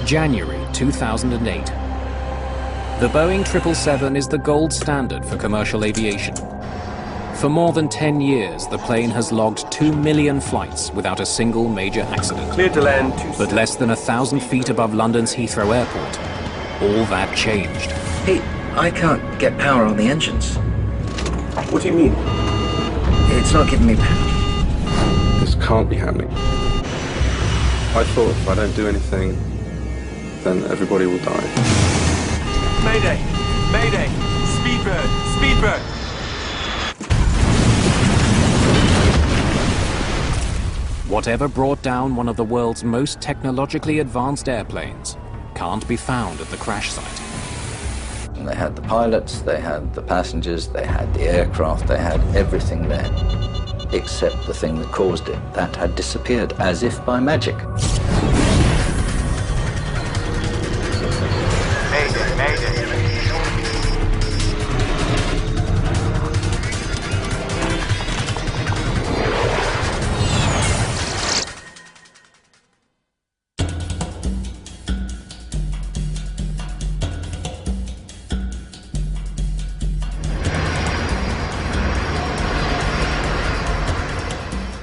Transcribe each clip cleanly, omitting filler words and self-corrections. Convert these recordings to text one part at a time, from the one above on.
January 2008. The Boeing 777 is the gold standard for commercial aviation. For more than 10 years, the plane has logged 2 million flights without a single major accident. Cleared to land. But less than 1,000 feet above London's Heathrow Airport, all that changed. Pete, I can't get power on the engines. What do you mean? It's not giving me power. This can't be happening. I thought if I don't do anything, then everybody will die. Mayday! Mayday! Speedbird! Speedbird! Whatever brought down one of the world's most technologically advanced airplanes can't be found at the crash site. They had the pilots, they had the passengers, they had the aircraft, they had everything there, except the thing that caused it. That had disappeared, as if by magic. Mayday! Mayday!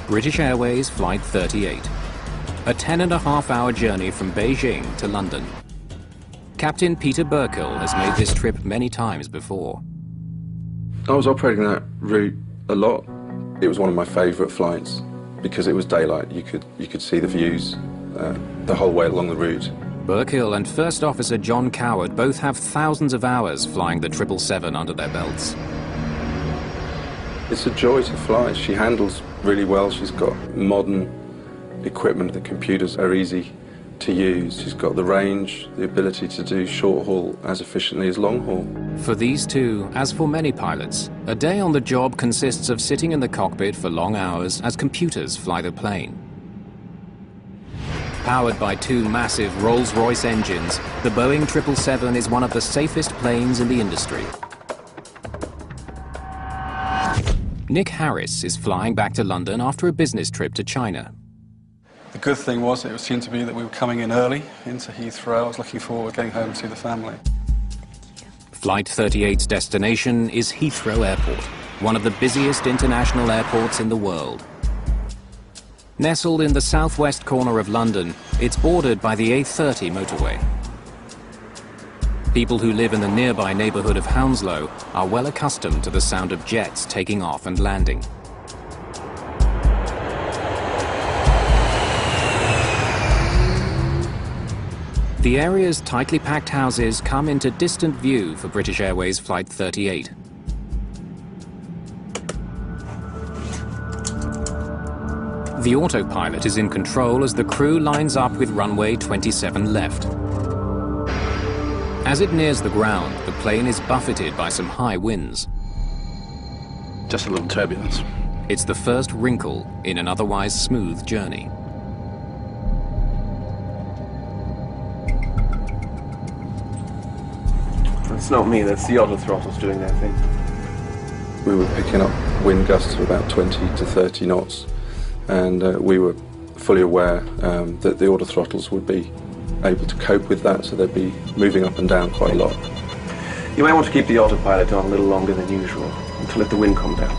British Airways Flight 38. A 10.5-hour journey from Beijing to London. Captain Peter Burkill has made this trip many times before. I was operating that route a lot. It was one of my favourite flights because it was daylight. You could see the views the whole way along the route. Burkill and First Officer John Coward both have thousands of hours flying the 777 under their belts. It's a joy to fly. She handles really well. She's got modern equipment. The computers are easy to use. She's got the range, the ability to do short haul as efficiently as long haul. For these two, as for many pilots, a day on the job consists of sitting in the cockpit for long hours as computers fly the plane. Powered by two massive Rolls-Royce engines, the Boeing 777 is one of the safest planes in the industry. Nick Harris is flying back to London after a business trip to China. The good thing was it seemed to be that we were coming in early into Heathrow. I was looking forward to getting home to see the family. Flight 38's destination is Heathrow Airport, one of the busiest international airports in the world. Nestled in the southwest corner of London, it's bordered by the A30 motorway. People who live in the nearby neighbourhood of Hounslow are well accustomed to the sound of jets taking off and landing. The area's tightly packed houses come into distant view for British Airways Flight 38. The autopilot is in control as the crew lines up with runway 27 left. As it nears the ground, the plane is buffeted by some high winds. Just a little turbulence. It's the first wrinkle in an otherwise smooth journey. That's not me, that's the auto throttles doing their thing. We were picking up wind gusts of about 20 to 30 knots, and we were fully aware that the auto throttles would be able to cope with that, so they'd be moving up and down quite a lot. You might want to keep the autopilot on a little longer than usual, to let the wind come down.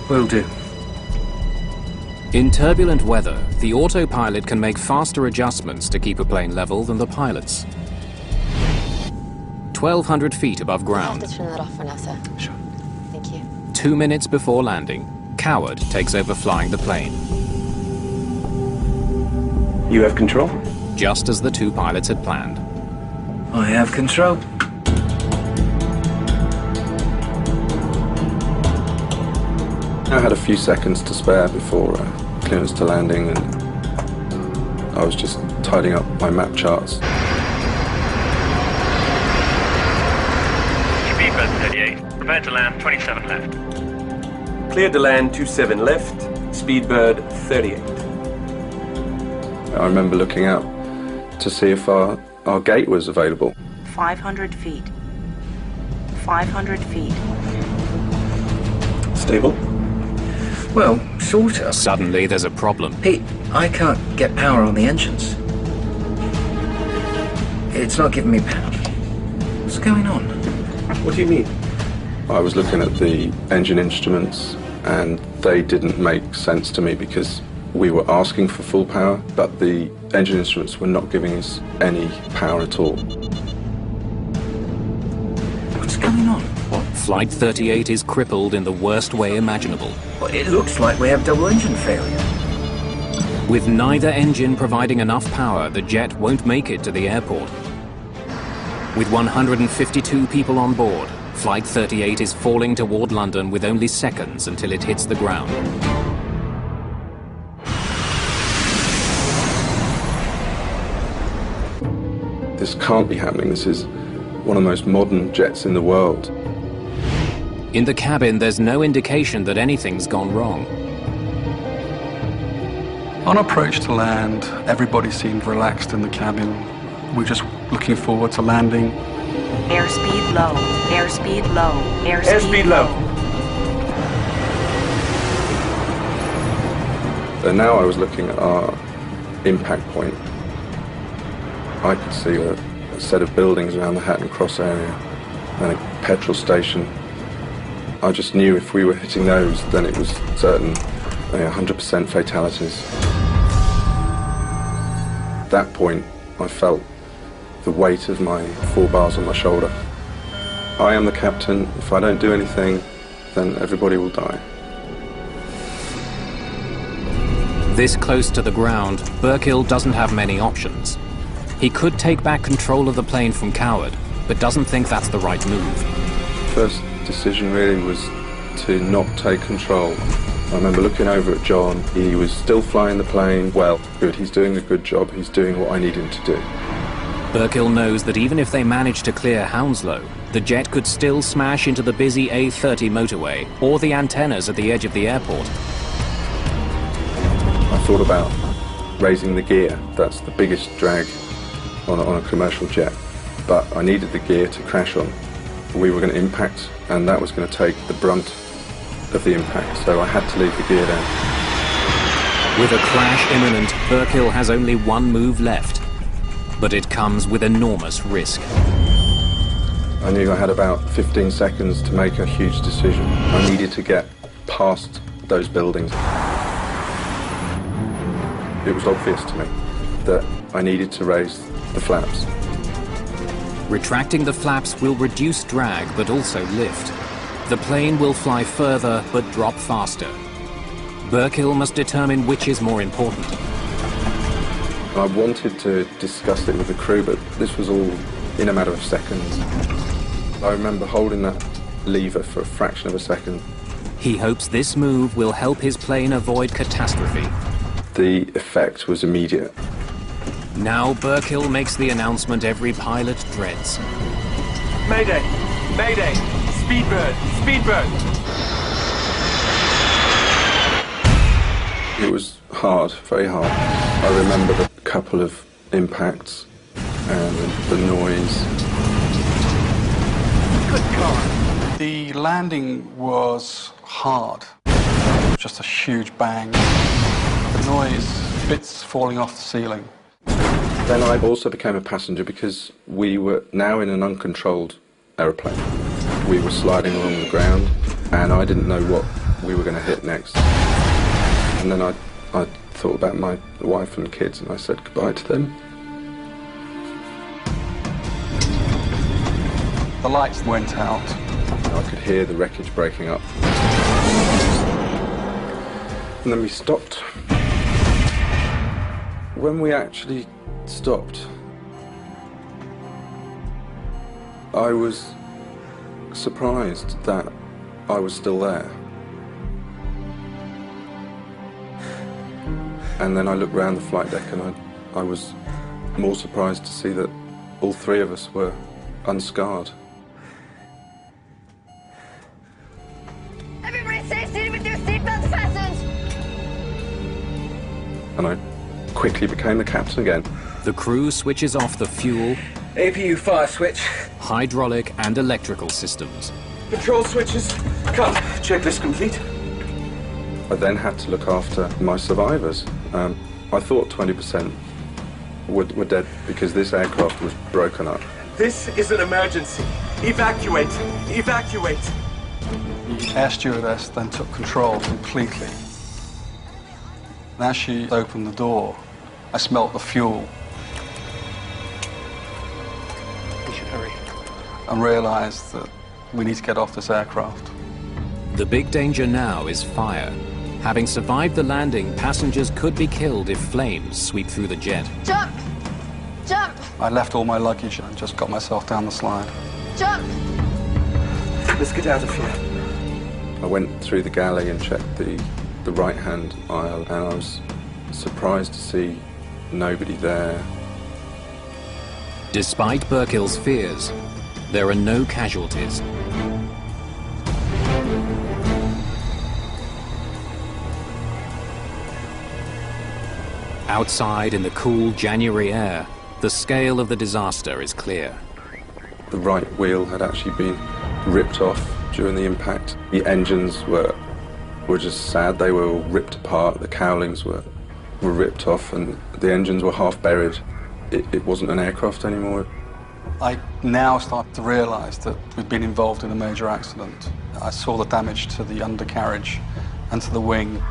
Will do. In turbulent weather, the autopilot can make faster adjustments to keep a plane level than the pilots. 1,200 feet above ground. I'll have to turn that off for now, sir. Sure. Thank you. 2 minutes before landing, Coward takes over flying the plane. You have control? Just as the two pilots had planned. I have control. I had a few seconds to spare before clearance to landing, and I was just tidying up my map charts. Speedbird 38, prepare to land 27 left. Cleared to land 27 left, Speedbird 38. I remember looking out to see if our gate was available. 500 feet. 500 feet. Stable? Well, sort of. Suddenly there's a problem. Pete, I can't get power on the engines. It's not giving me power. What's going on? What do you mean? I was looking at the engine instruments and they didn't make sense to me because we were asking for full power, but the engine instruments were not giving us any power at all. What's going on? Flight 38 is crippled in the worst way imaginable. Well, it looks like we have double engine failure. With neither engine providing enough power, the jet won't make it to the airport. With 152 people on board, Flight 38 is falling toward London with only seconds until it hits the ground. This can't be happening. This is one of the most modern jets in the world. In the cabin, there's no indication that anything's gone wrong. On approach to land, everybody seemed relaxed in the cabin. We were just looking forward to landing. Airspeed low, airspeed low, Airspeed low. And now I was looking at our impact point. I could see a set of buildings around the Hatton Cross area and a petrol station. I just knew if we were hitting those, then it was certain 100% fatalities. At that point, I felt the weight of my 4 bars on my shoulder. I am the captain. If I don't do anything, then everybody will die. This close to the ground, Burkill doesn't have many options. He could take back control of the plane from Coward, but doesn't think that's the right move. First decision really was to not take control. I remember looking over at John. He was still flying the plane well. Good, he's doing a good job. He's doing what I need him to do. Burkill knows that even if they manage to clear Hounslow, the jet could still smash into the busy A30 motorway or the antennas at the edge of the airport. I thought about raising the gear. That's the biggest drag on a commercial jet. But I needed the gear to crash on. We were going to impact, and that was going to take the brunt of the impact, so I had to leave the gear down. With a crash imminent, Burkill has only one move left. But it comes with enormous risk. I knew I had about 15 seconds to make a huge decision. I needed to get past those buildings. It was obvious to me that I needed to raise the flaps. Retracting the flaps will reduce drag but also lift. The plane will fly further but drop faster. Burkill must determine which is more important. I wanted to discuss it with the crew, but this was all in a matter of seconds. I remember holding that lever for a fraction of a second. He hopes this move will help his plane avoid catastrophe. The effect was immediate. Now Burkill makes the announcement every pilot dreads. Mayday! Mayday! Speedbird! Speedbird! It was hard, very hard. I remember the couple of impacts and the noise. Good God. The landing was hard. Just a huge bang. The noise, bits falling off the ceiling. Then I also became a passenger because we were now in an uncontrolled aeroplane. We were sliding along the ground and I didn't know what we were going to hit next. And then I thought about my wife and kids and I said goodbye to them. The lights went out. I could hear the wreckage breaking up. And then we stopped. When we actually stopped, I was surprised that I was still there. And then I looked round the flight deck and I was more surprised to see that all three of us were unscarred. Everybody stay seated with your seatbelts fastened! And I quickly became the captain again. The crew switches off the fuel, APU fire switch. hydraulic and electrical systems. Control switches. Cut. Checklist complete. I then had to look after my survivors. I thought 20% were dead because this aircraft was broken up. This is an emergency. Evacuate! Evacuate! The air stewardess then took control completely. And as she opened the door, I smelt the fuel. We should hurry. And realized that we need to get off this aircraft. The big danger now is fire. Having survived the landing, passengers could be killed if flames sweep through the jet. Jump! Jump! I left all my luggage and just got myself down the slide. Jump! Let's get out of here. I went through the galley and checked the right-hand aisle, and I was surprised to see nobody there. Despite Burkill's fears, there are no casualties. Outside in the cool January air, the scale of the disaster is clear. The right wheel had actually been ripped off during the impact. The engines were just sad. They were all ripped apart. The cowlings were ripped off, and the engines were half buried. It wasn't an aircraft anymore. I now start to realize that we've been involved in a major accident. I saw the damage to the undercarriage and to the wing.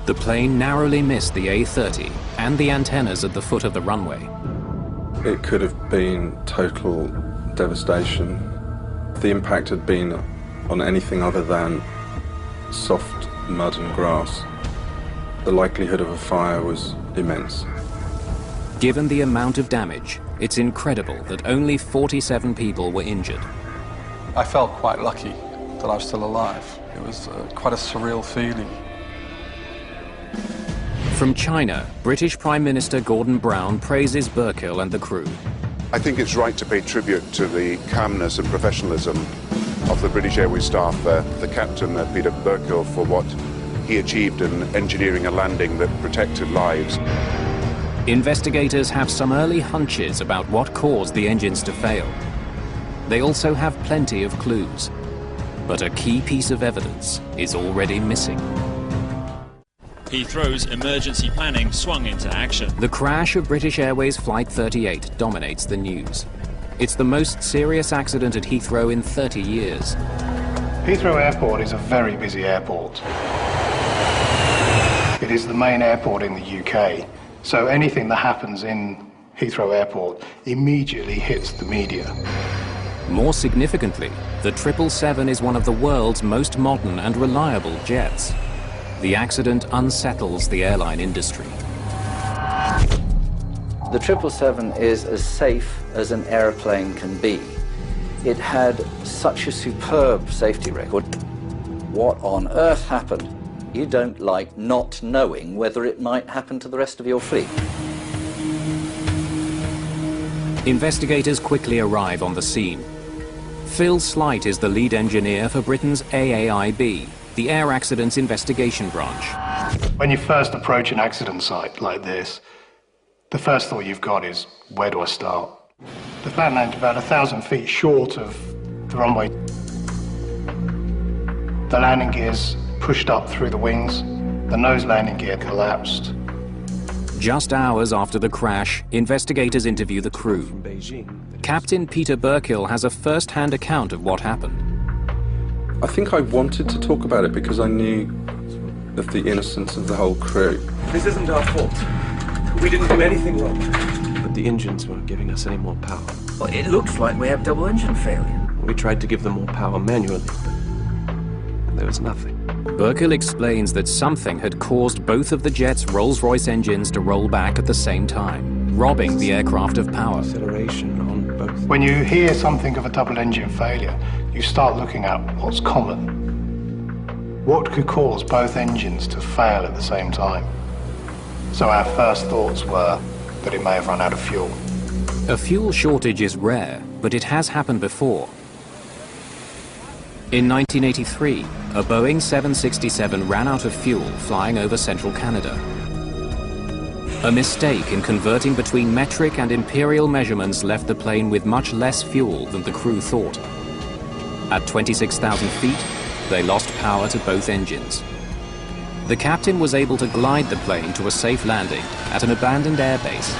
The plane narrowly missed the A-30 and the antennas at the foot of the runway. It could have been total devastation. If the impact had been on anything other than soft mud and grass, the likelihood of a fire was immense. Given the amount of damage, it's incredible that only 47 people were injured. I felt quite lucky that I was still alive. It was quite a surreal feeling. From China, British Prime Minister Gordon Brown praises Burkill and the crew. I think it's right to pay tribute to the calmness and professionalism of the British Airways staff, the captain, Peter Burkill, for what he achieved in engineering a landing that protected lives. Investigators have some early hunches about what caused the engines to fail. They also have plenty of clues, but a key piece of evidence is already missing. Heathrow's emergency planning swung into action. The crash of British Airways Flight 38 dominates the news. It's the most serious accident at Heathrow in 30 years. Heathrow Airport is a very busy airport. It is the main airport in the UK, so anything that happens in Heathrow Airport immediately hits the media. More significantly, the 777 is one of the world's most modern and reliable jets. The accident unsettles the airline industry. The 777 is as safe as an airplane can be. It had such a superb safety record. What on earth happened? You don't like not knowing whether it might happen to the rest of your fleet. Investigators quickly arrive on the scene. Phil Slight is the lead engineer for Britain's AAIB, the Air Accidents Investigation Branch. When you first approach an accident site like this, the first thought you've got is, where do I start? The plane landed about 1,000 feet short of the runway. The landing gears pushed up through the wings. The nose landing gear collapsed. Just hours after the crash, investigators interview the crew. Captain Peter Burkill has a first-hand account of what happened. I think I wanted to talk about it because I knew of the innocence of the whole crew. This isn't our fault. We didn't do anything wrong. But the engines weren't giving us any more power. Well, it looks like we have double engine failure. We tried to give them more power manually, but there was nothing. Burkill explains that something had caused both of the jet's Rolls-Royce engines to roll back at the same time, robbing the aircraft of power. Acceleration on both. When you hear something of a double engine failure, you start looking at what's common. What could cause both engines to fail at the same time? So our first thoughts were that it may have run out of fuel. A fuel shortage is rare, but it has happened before. In 1983, a Boeing 767 ran out of fuel flying over central Canada. A mistake in converting between metric and imperial measurements left the plane with much less fuel than the crew thought. At 26,000 feet, they lost power to both engines. The captain was able to glide the plane to a safe landing at an abandoned airbase